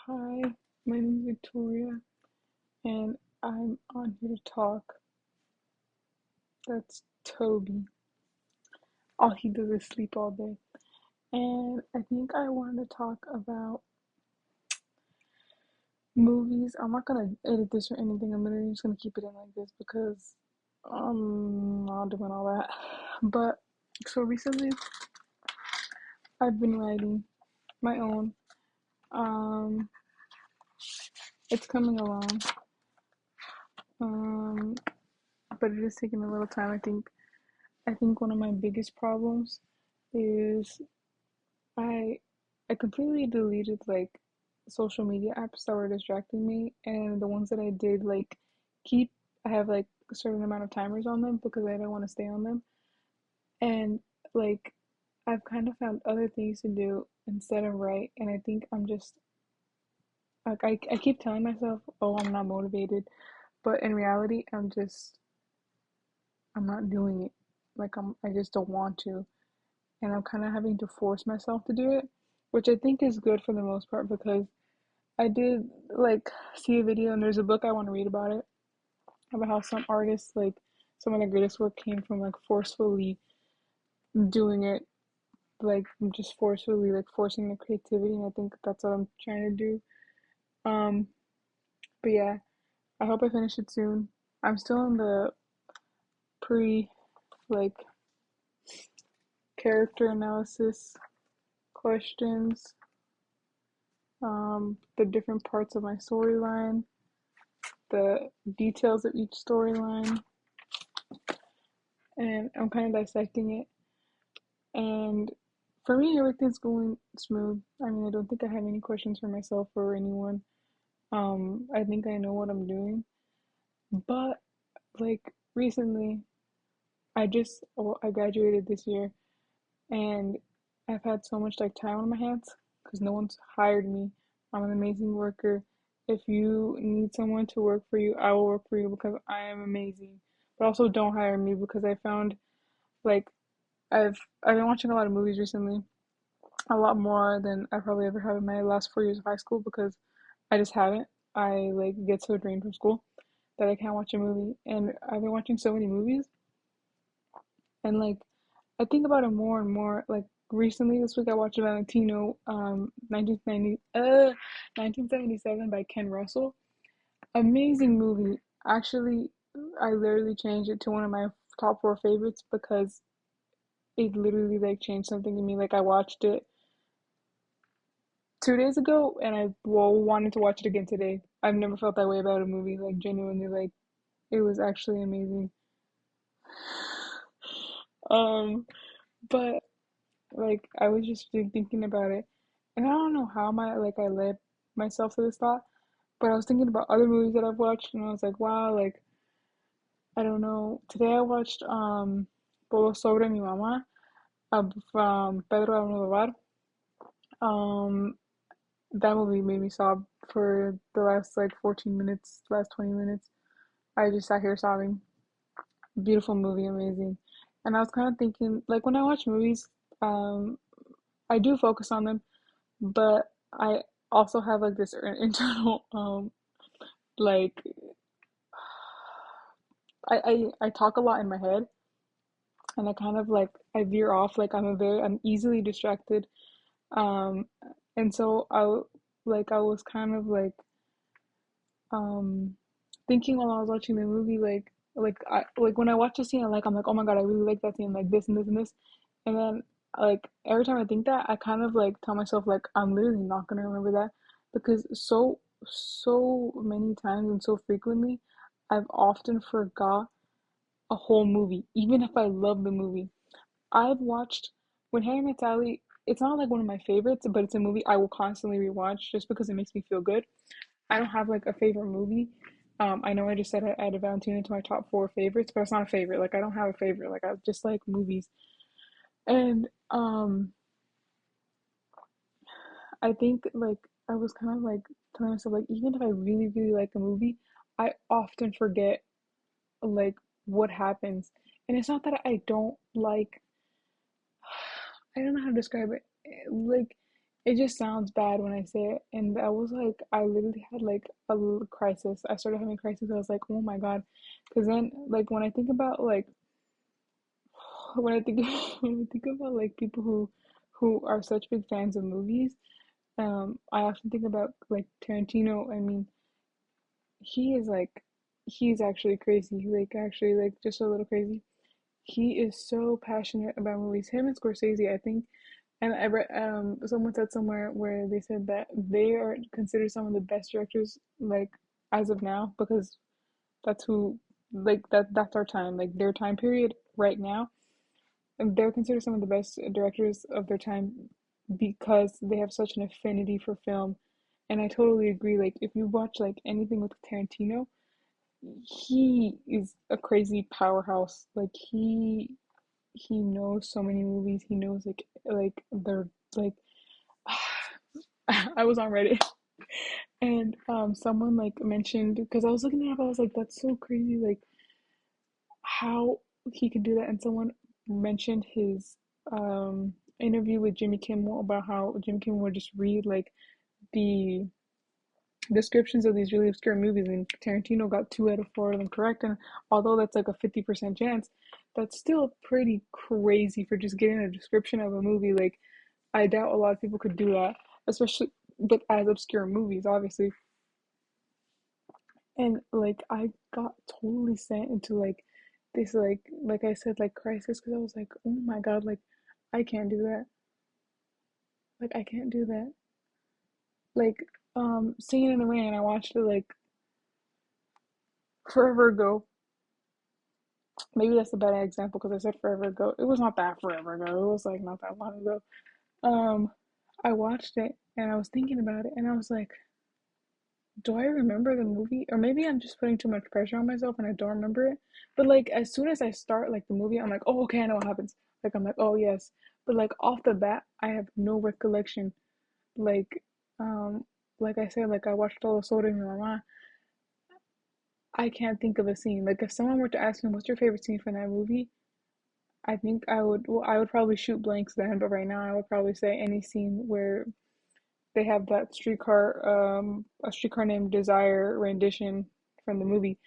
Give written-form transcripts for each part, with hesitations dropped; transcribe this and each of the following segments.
Hi, my name is Victoria, and I'm on here to talk. That's Toby. All he does is sleep all day. And I think I want to talk about movies. I'm not gonna edit this or anything. I'm literally just gonna keep it in like this because I'm not doing all that. But so recently, I've been writing my own. Um, it's coming along. Um, but it is taking a little time. I think one of my biggest problems is I I completely deleted like social media apps that were distracting me, and the ones that I did like keep, I have like a certain amount of timers on them because I don't want to stay on them. And like I've kind of found other things to do instead of write, and I think I'm just like I keep telling myself, "Oh, I'm not motivated," but in reality, I'm not doing it. I just don't want to. And I'm kind of having to force myself to do it, which I think is good for the most part because I did like see a video and there's a book I want to read about it, about how some artists, like some of their greatest work came from like forcefully doing it, like just forcefully like forcing the creativity, and I think that's what I'm trying to do. Um, but yeah, I hope I finish it soon. I'm still in the pre like character analysis questions, the different parts of my storyline, the details of each storyline, and I'm kind of dissecting it. And for me, everything's going smooth. I mean, I don't think I have any questions for myself or anyone. I think I know what I'm doing. But like recently, I graduated this year, and I've had so much like time on my hands because no one's hired me. I'm an amazing worker. If you need someone to work for you, I will work for you because I am amazing. But also don't hire me because I found like I've been watching a lot of movies recently, a lot more than I probably ever have in my last 4 years of high school because I just haven't. I like get so drained from school that I can't watch a movie, and I've been watching so many movies, and like I think about it more and more. Like recently this week I watched Valentino, 1977 by Ken Russell. Amazing movie. Actually, I literally changed it to one of my top four favorites because it literally like changed something in me. Like I watched it 2 days ago and I wanted to watch it again today. I've never felt that way about a movie. Like genuinely, like it was actually amazing. Um, but like I was just thinking about it, and I don't know how I led myself to this thought, but I was thinking about other movies that I've watched, and I was like, wow, like I don't know. Today I watched Todo sobre mi mamá, from Pedro Almodovar. Um, that movie made me sob for the last like 14 minutes, last 20 minutes. I just sat here sobbing. Beautiful movie, amazing. And I was kind of thinking, like when I watch movies, um, I do focus on them, but I also have like this internal like I talk a lot in my head, and I kind of like I veer off. Like I'm easily distracted. Um, and so I was kind of um thinking while I was watching the movie, like when I watch a scene, I'm like, oh my God, I really like that scene, like this and this and this, and then like every time I think that, I kind of like tell myself like I'm literally not gonna remember that because so many times and so frequently, I've often forgot a whole movie, even if I love the movie. I've watched when Harry Met Sally. It's not like one of my favorites, but it's a movie I will constantly rewatch just because it makes me feel good. I don't have like a favorite movie. I know I just said I added Valentino to my top four favorites, but it's not a favorite. Like I don't have a favorite. Like I just like movies. And I think like I was kind of like telling myself like even if I really, really like a movie, I often forget like what happens. And it's not that I don't like, I don't know how to describe it. Like it just sounds bad when I say it. And I was like, I literally had like a little crisis. I started having a crisis. I was like, oh my God. Because then, like, when I think about like, when I think when I think about like people who are such big fans of movies, I often think about like Tarantino. I mean, he is like, he's actually crazy. Like, actually, like, just a little crazy. He is so passionate about movies. Him and Scorsese, I think. And I read someone said somewhere where they said that they are considered some of the best directors like as of now because that's who like that's our time, like their time period right now. And they're considered some of the best directors of their time because they have such an affinity for film. And I totally agree. Like if you watch like anything with Tarantino, he is a crazy powerhouse. Like he knows so many movies. He knows like they're like I was on Reddit and someone like mentioned because I was looking it up, I was like, that's so crazy, like how he can do that. And someone mentioned his interview with Jimmy Kimmel about how Jimmy Kimmel would just read like the descriptions of these really obscure movies and Tarantino got 2 out of 4 of them correct. And although that's like a 50% chance, that's still pretty crazy for just getting a description of a movie. Like I doubt a lot of people could do that, especially but as obscure movies, obviously. And like I got totally sent into like this like I said like crisis because I was like, oh my God, like I can't do that. Like I can't do that. Like Singing in the Rain, I watched it like forever ago. Maybe that's a bad example because I said forever ago. It was not that forever ago. It was like not that long ago. Um, I watched it and I was thinking about it and I was like, do I remember the movie? Or maybe I'm just putting too much pressure on myself and I don't remember it. But like as soon as I start like the movie, I'm like, oh okay, I know what happens. Like I'm like, oh yes. But like off the bat, I have no recollection. Like um like I said, like I watched all the Soda in Mama. I can't think of a scene. Like if someone were to ask me what's your favorite scene from that movie, I think I would probably shoot blanks then, but right now I would probably say any scene where they have that a streetcar named Desire rendition from the movie.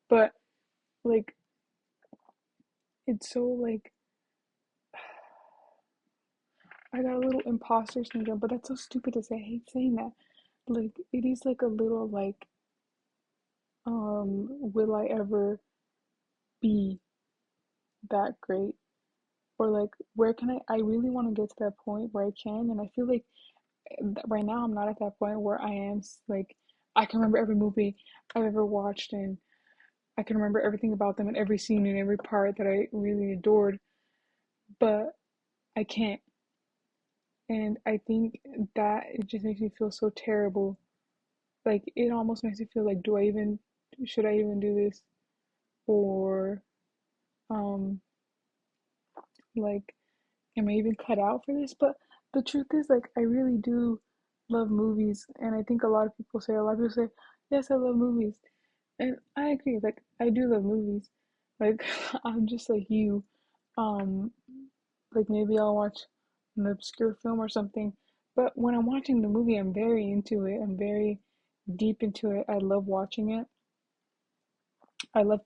But like it's so like I got a little imposter syndrome, but that's so stupid to say. I hate saying that. Like it is like a little like will I ever be that great? Or like where can I really want to get to that point where I can, and I feel like right now I'm not at that point where I am like I can remember every movie I've ever watched and I can remember everything about them and every scene and every part that I really adored, but I can't. And I think that it just makes me feel so terrible. Like it almost makes me feel like, should I even do this? Or um like am I even cut out for this? But the truth is like I really do love movies and I think a lot of people say, yes, I love movies. And I agree, like I do love movies. Like I'm just like you. Um like maybe I'll watch an obscure film or something. But when I'm watching the movie, I'm very into it. I'm very deep into it. I love watching it. I love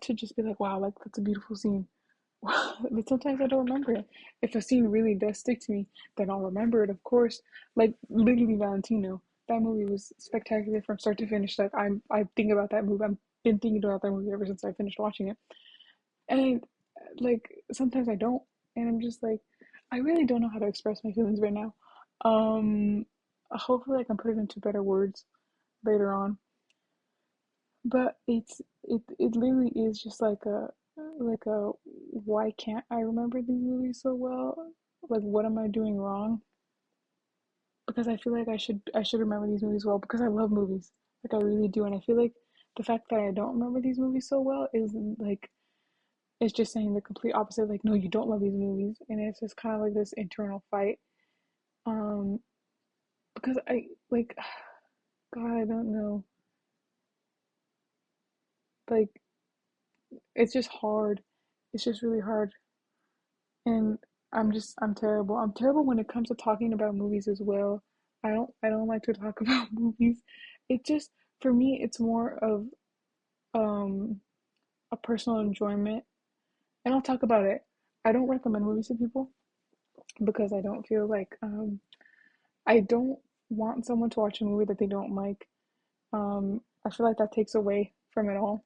to just be like, wow, like that's a beautiful scene. But sometimes I don't remember it. If a scene really does stick to me, then I'll remember it, of course. Like literally Valentino. That movie was spectacular from start to finish. Like I think about that movie. I've been thinking about that movie ever since I finished watching it. And like sometimes I don't. And I'm just like, I really don't know how to express my feelings right now. Um Hopefully I can put it into better words later on. But it literally is just like a why can't I remember these movies so well? Like what am I doing wrong? Because I feel like I should remember these movies well because I love movies. Like I really do. And I feel like the fact that I don't remember these movies so well is like it's just saying the complete opposite. Like, no, you don't love these movies. And it's just kind of like this internal fight. Um, because I like God, I don't know. Like it's just hard. It's just really hard. And I'm terrible. I'm terrible when it comes to talking about movies as well. I don't like to talk about movies. It just for me it's more of um a personal enjoyment. And I'll talk about it. I don't recommend movies to people because I don't feel like I don't want someone to watch a movie that they don't like. I feel like that takes away from it all.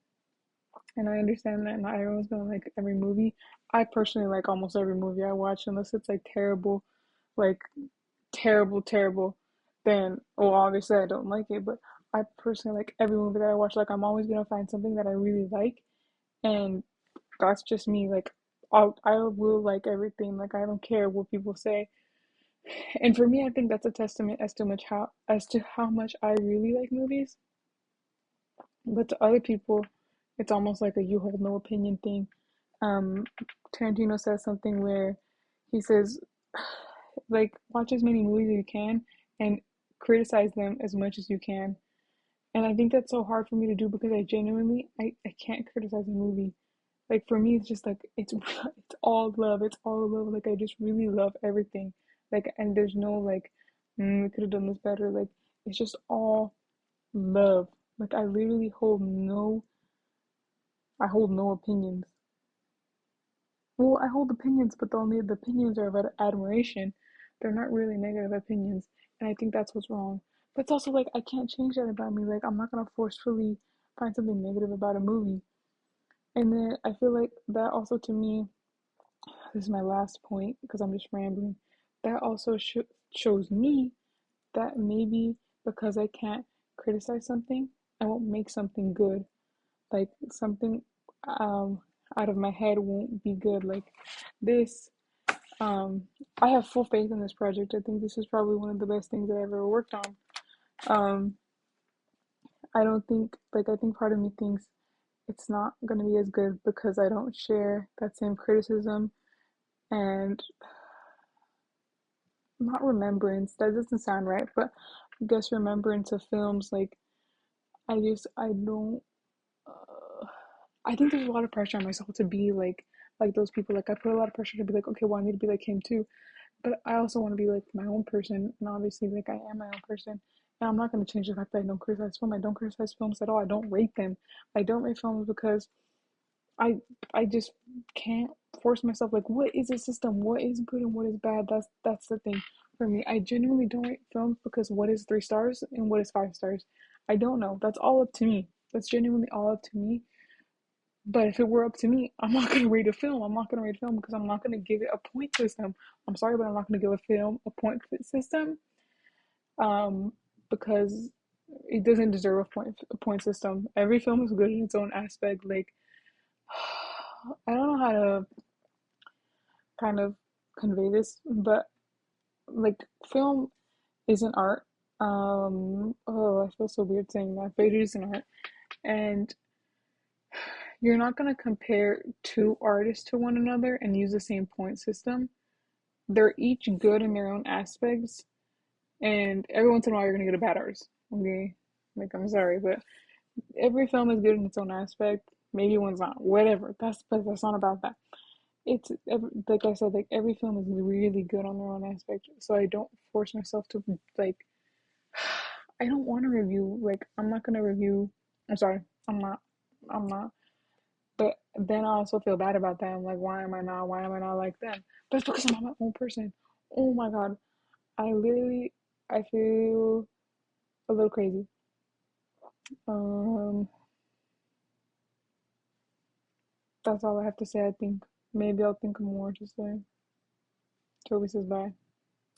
And I understand that not everyone's gonna like every movie. I personally like almost every movie I watch unless it's like terrible, like terrible, then well obviously I don't like it. But I personally like every movie that I watch. Like I'm always gonna find something that I really like, and that's just me. Like I will like everything. Like I don't care what people say. And for me, I think that's a testament as to how much I really like movies. But to other people, it's almost like a you hold no opinion thing. Um, Tarantino says something where he says, like, watch as many movies as you can and criticize them as much as you can. And I think that's so hard for me to do because I genuinely I can't criticize a movie. Like for me, it's just like it's all love. It's all love. Like I just really love everything. Like and there's no like, we could have done this better. Like it's just all love. Like I hold no opinions. Well, I hold opinions, but only the opinions are of admiration. They're not really negative opinions, and I think that's what's wrong. But it's also like I can't change that about me. Like I'm not gonna forcefully find something negative about a movie. And then I feel like that also to me, this is my last point because I'm just rambling. That also shows me that maybe because I can't criticize something, I won't make something good. Like something um out of my head won't be good. Like this, um I have full faith in this project. I think this is probably one of the best things I ever worked on. Um I don't think like I think part of me thinks it's not gonna be as good because I don't share that same criticism and not remembrance. That doesn't sound right, but I guess remembrance of films. Like I don't. Uh, I think there's a lot of pressure on myself to be like those people. Like I put a lot of pressure to be like, okay, well I need to be like him too. But I also want to be like my own person, and obviously like I am my own person. And I'm not gonna change the fact that I don't criticize film. I don't criticize films at all. I don't rate them. I don't rate films because I I just can't force myself like what is a system? What is good and what is bad? That's the thing for me. I genuinely don't rate films because what is 3 stars and what is 5 stars? I don't know. That's all up to me. That's genuinely all up to me. But if it were up to me, I'm not gonna rate a film. I'm not gonna rate a film because I'm not gonna give it a point system. I'm sorry, but I'm not gonna give a film a point system. Um, because it doesn't deserve a point system. Every film is good in its own aspect. Like I don't know how to kind of convey this, but like film is an art. Oh, I feel so weird saying that, but it is an art, and you're not gonna compare two artists to one another and use the same point system. They're each good in their own aspects, and every once in a while you're gonna get a bad artist. Okay, like I'm sorry, but every film is good in its own aspect. Maybe one's not. Whatever. That's not about that. Like I said, like every film is really good on their own aspect. So I don't force myself to like. I don't want to review. Like I'm not gonna review. I'm sorry. I'm not. I'm not. But then I also feel bad about that. I'm like, why am I not? Why am I not like them? But it's because I'm not my own person. Oh my god. I feel a little crazy. Um, that's all I have to say. I think maybe I'll think of more to say. Toby says bye.